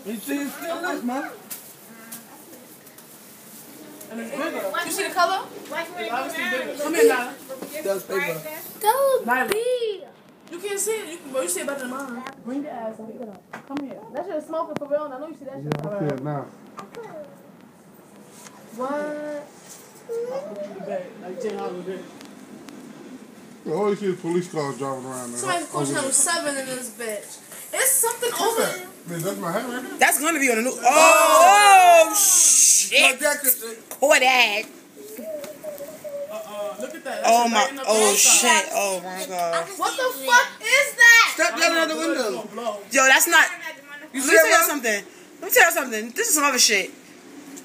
You see it's still this, man. And it's bigger. You see the color? It's obviously bigger. Come here, Nana. That's paper. Go be. You can't see it. You see it better than mine. Bring the ass and pick it up. Come here. That shit is smoking for real. I know you see that shit. Yeah, I see it now. What? I'll put you to bed. Like $10 a day. All you see is police cars driving around there. Somebody's pushing number 7 in this bitch. It's something over there. Man, that's my hat right there. That's gonna be on the new. Oh, shit! What that? Look at that. Oh my! Oh shit! Oh my god! What the fuck is that? Step down out the window. Yo, that's not. You Let see me tell you that? something. Let me tell you something. This is some other shit.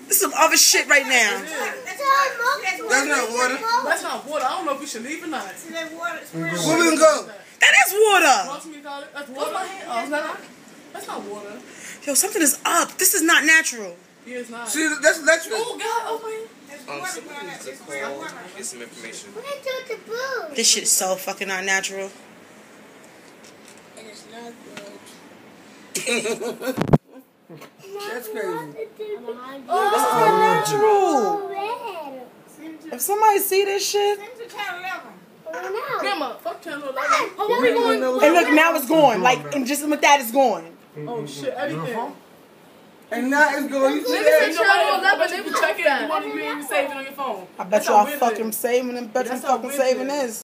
This is some other shit right now. That's not water. That's not water. I don't know if we should leave or not. Where we gonna go? That is water. What's me call it? That's water. Oh, it's not. That's not water. Yo, something is up. This is not natural. Yeah, it's not. See, that's electric. Oh God! Oh my. Somebody needs to call, get some information. This shit is so fucking not natural. And it's not good. That's crazy. Oh, this is not natural. If somebody see this shit, Grandma, fuck Channel 11. Oh, where we going? and look, now it's gone. Like, and just with that, it's gone. Oh shit! Everything. And now it's going. You see Niggas that? in Channel 11. They be checking. You want to be saving on your phone. I bet y'all fucking saving and bet you fucking saving this.